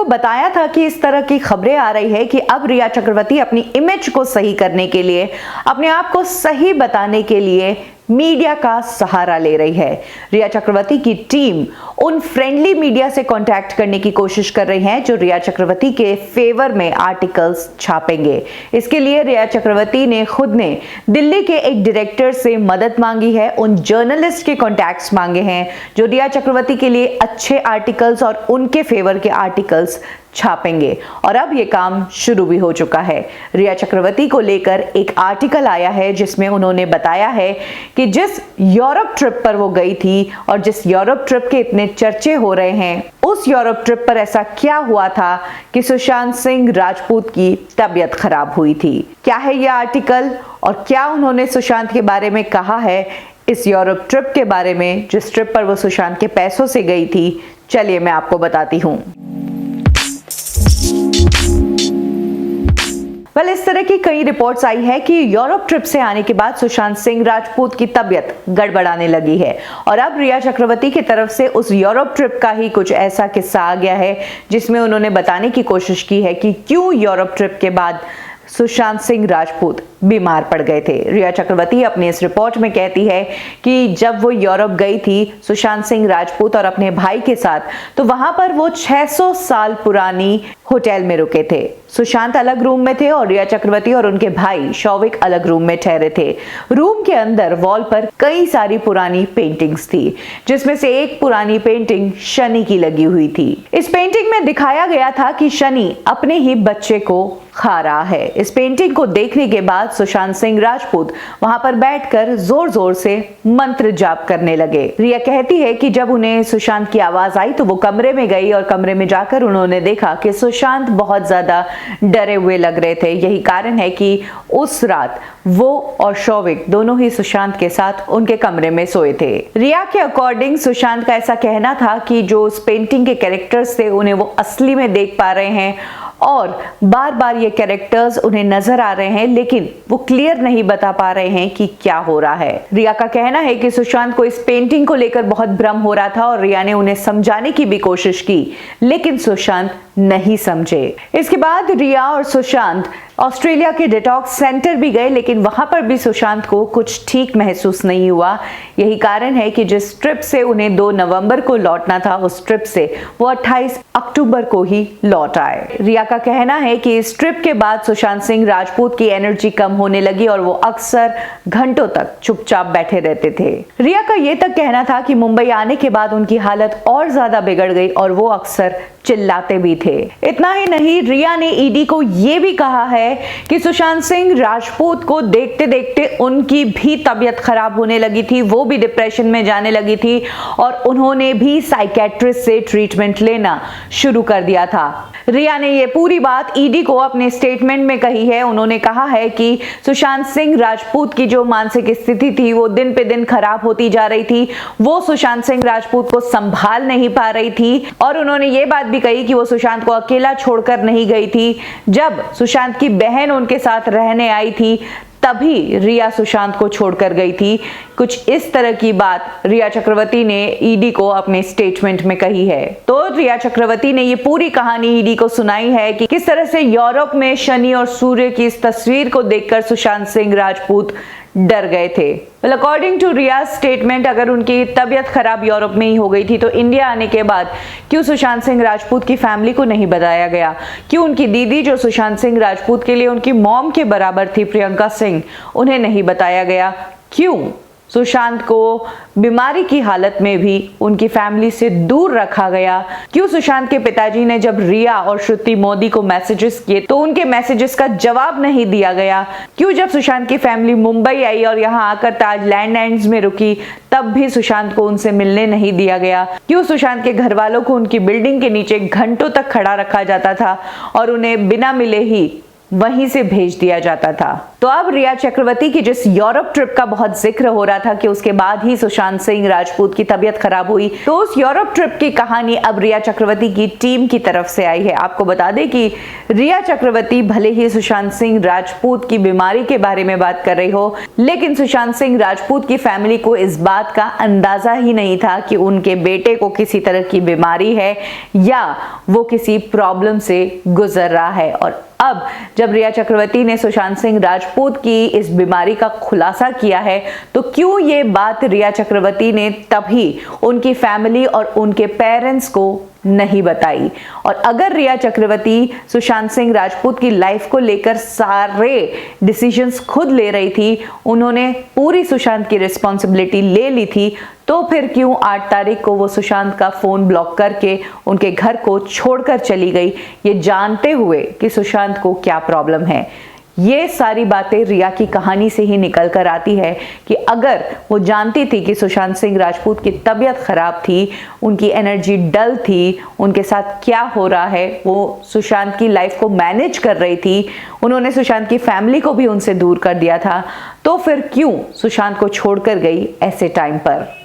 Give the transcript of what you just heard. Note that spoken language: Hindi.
को बताया था कि इस तरह की खबरें आ रही है कि अब रिया चक्रवर्ती अपनी इमेज को सही करने के लिए, अपने आप को सही बताने के लिए मीडिया का सहारा ले रही है। रिया चक्रवर्ती की टीम उन फ्रेंडली मीडिया से कांटेक्ट करने की कोशिश कर रही है जो रिया चक्रवर्ती के फेवर में आर्टिकल्स छापेंगे। इसके लिए रिया चक्रवर्ती ने खुद ने दिल्ली के एक डायरेक्टर से मदद मांगी है, उन जर्नलिस्ट के कांटेक्ट्स मांगे हैं जो रिया चक्रवर्ती के लिए अच्छे आर्टिकल्स और उनके फेवर के आर्टिकल्स छापेंगे। और अब ये काम शुरू भी हो चुका है। रिया चक्रवर्ती को लेकर एक आर्टिकल आया है जिसमें उन्होंने बताया है कि जिस यूरोप ट्रिप पर वो गई थी और जिस यूरोप ट्रिप के इतने चर्चे हो रहे हैं, उस यूरोप ट्रिप पर ऐसा क्या हुआ था कि सुशांत सिंह राजपूत की तबीयत खराब हुई थी। क्या है यह आर्टिकल और क्या उन्होंने सुशांत के बारे में कहा है, इस यूरोप ट्रिप के बारे में जिस ट्रिप पर वो सुशांत के पैसों से गई थी, चलिए मैं आपको बताती हूँ। इस तरह की कई रिपोर्ट्स आई है कि यूरोप ट्रिप से आने के बाद सुशांत सिंह राजपूत की तबीयत गड़बड़ाने लगी है और अब रिया चक्रवर्ती की तरफ से उस यूरोप ट्रिप का ही कुछ ऐसा किस्सा आ गया है जिसमें उन्होंने बताने की कोशिश की है कि क्यों यूरोप ट्रिप के बाद सुशांत सिंह राजपूत बीमार पड़ गए थे। रिया चक्रवर्ती अपनी इस रिपोर्ट में कहती है कि जब वो यूरोप गई थी सुशांत सिंह राजपूत और अपने भाई के साथ, तो वहां पर वो 600 साल पुरानी होटल में रुके थे। सुशांत अलग रूम में थे और रिया चक्रवर्ती और उनके भाई शौविक अलग रूम में ठहरे थे। रूम के अंदर वॉल पर कई सारी पुरानी पेंटिंग्स थी, जिसमें से एक पुरानी पेंटिंग शनि की लगी हुई थी। इस पेंटिंग में दिखाया गया था कि शनि अपने ही बच्चे को खा रहा है। इस पेंटिंग को देखने के बाद सुशांत सिंह राजपूत वहां पर बैठकर जोर जोर से मंत्र जाप करने लगे। रिया कहती है कि जब उन्हें सुशांत की आवाज आई तो वो कमरे में गई और कमरे में जाकर उन्होंने देखा कि सुशांत बहुत ज्यादा डरे हुए लग रहे थे। यही कारण है कि उस रात वो और शौविक दोनों ही सुशांत के साथ उनके कमरे में सोए थे। रिया के अकॉर्डिंग सुशांत का ऐसा कहना था कि जो उस पेंटिंग के कैरेक्टर्स थे उन्हें वो असली में देख पा रहे हैं और बार बार ये कैरेक्टर्स उन्हें नजर आ रहे हैं, लेकिन वो क्लियर नहीं बता पा रहे हैं कि क्या हो रहा है। रिया का कहना है कि सुशांत को इस पेंटिंग को लेकर बहुत भ्रम हो रहा था और रिया ने उन्हें समझाने की भी कोशिश की, लेकिन सुशांत नहीं समझे। इसके बाद रिया और सुशांत ऑस्ट्रेलिया के डिटॉक्स सेंटर भी गए, लेकिन वहां पर भी सुशांत को कुछ ठीक महसूस नहीं हुआ। यही कारण है कि जिस ट्रिप से उन्हें 2 नवंबर को लौटना था, उस ट्रिप से वो 28 अक्टूबर को ही लौट आए। रिया का कहना है कि इस ट्रिप के बाद सुशांत सिंह राजपूत की एनर्जी कम होने लगी और वो अक्सर घंटों तक चुपचाप बैठे रहते थे। रिया का ये तक कहना था कि मुंबई आने के बाद उनकी हालत और ज्यादा बिगड़ गई और वो अक्सर चिल्लाते भी थे। इतना ही नहीं, रिया ने ईडी को यह भी कहा है कि सुशांत सिंह राजपूत को देखते देखते उनकी भी तबीयत खराब होने लगी थी, वो भी डिप्रेशन में जाने लगी थी और उन्होंने भी साइकेट्रिस्ट से ट्रीटमेंट लेना शुरू कर दिया था। रिया ने ये पूरी बात ईडी को अपने स्टेटमेंट में कही है। उन्होंने कहा है कि सुशांत सिंह राजपूत की जो मानसिक स्थिति थी वो दिन पे दिन खराब होती जा रही थी, वो सुशांत सिंह राजपूत को संभाल नहीं पा रही थी और उन्होंने ये बात भी कही कि वो सुशांत को अकेला छोड़कर नहीं गई थी। जब सुशांत की बहन उनके साथ रहने आई थी तभी रिया सुशांत को छोड़कर गई थी। कुछ इस तरह की बात रिया चक्रवर्ती ने ईडी को अपने स्टेटमेंट में कही है। तो रिया चक्रवर्ती ने ये पूरी कहानी ईडी को सुनाई है कि किस तरह से यूरोप में शनि और सूर्य की इस तस्वीर को देखकर सुशांत सिंह राजपूत डर गए थे। अकॉर्डिंग टू रिया स्टेटमेंट, अगर उनकी तबीयत खराब यूरोप में ही हो गई थी तो इंडिया आने के बाद क्यों सुशांत सिंह राजपूत की फैमिली को नहीं बताया गया? क्यों उनकी दीदी जो सुशांत सिंह राजपूत के लिए उनकी मॉम के बराबर थी, प्रियंका सिंह, उन्हें नहीं बताया गया? क्यों सुशांत को बीमारी की हालत में भी उनकी फैमिली से दूर रखा गया? क्यों सुशांत के पिताजी ने जब रिया और श्रुति मोदी को मैसेजेस किए तो उनके मैसेजेस का जवाब नहीं दिया गया? क्यों जब सुशांत की फैमिली मुंबई आई और यहाँ आकर ताज लैंडलाइंस में रुकी तब भी सुशांत को उनसे मिलने नहीं दिया गया? क्यों सुशांत के घर वालों को उनकी बिल्डिंग के नीचे घंटों तक खड़ा रखा जाता था और उन्हें बिना मिले ही वहीं से भेज दिया जाता था? तो अब रिया चक्रवर्ती की जिस यूरोप ट्रिप का बहुत जिक्र हो रहा था कि उसके बाद ही सुशांत सिंह राजपूत की तबीयत खराब हुई, तो उस यूरोप ट्रिप की कहानी अब रिया चक्रवर्ती की टीम की तरफ से आई है। आपको बता दें कि रिया चक्रवर्ती भले ही सुशांत सिंह राजपूत की बीमारी के बारे में बात कर रही हो, लेकिन सुशांत सिंह राजपूत की फैमिली को इस बात का अंदाजा ही नहीं था कि उनके बेटे को किसी तरह की बीमारी है या वो किसी प्रॉब्लम से गुजर रहा है। और अब जब रिया चक्रवर्ती ने सुशांत सिंह राजपूत की इस बीमारी का खुलासा किया है, तो क्यों ये बात रिया चक्रवर्ती ने तभी उनकी फैमिली और उनके पेरेंट्स को नहीं बताई। और अगर रिया चक्रवर्ती सुशांत सिंह राजपूत की लाइफ को लेकर सारे डिसीजंस खुद ले रही थी, उन्होंने पूरी सुशांत की रिस्पॉन्सिबिलिटी ले ली थी, तो फिर क्यों 8 तारीख को वो सुशांत का फोन ब्लॉक करके उनके घर को छोड़कर चली गई, ये जानते हुए कि सुशांत को क्या प्रॉब्लम है। ये सारी बातें रिया की कहानी से ही निकल कर आती है कि अगर वो जानती थी कि सुशांत सिंह राजपूत की तबीयत खराब थी, उनकी एनर्जी डल थी, उनके साथ क्या हो रहा है, वो सुशांत की लाइफ को मैनेज कर रही थी, उन्होंने सुशांत की फैमिली को भी उनसे दूर कर दिया था, तो फिर क्यों सुशांत को छोड़कर गई ऐसे टाइम पर।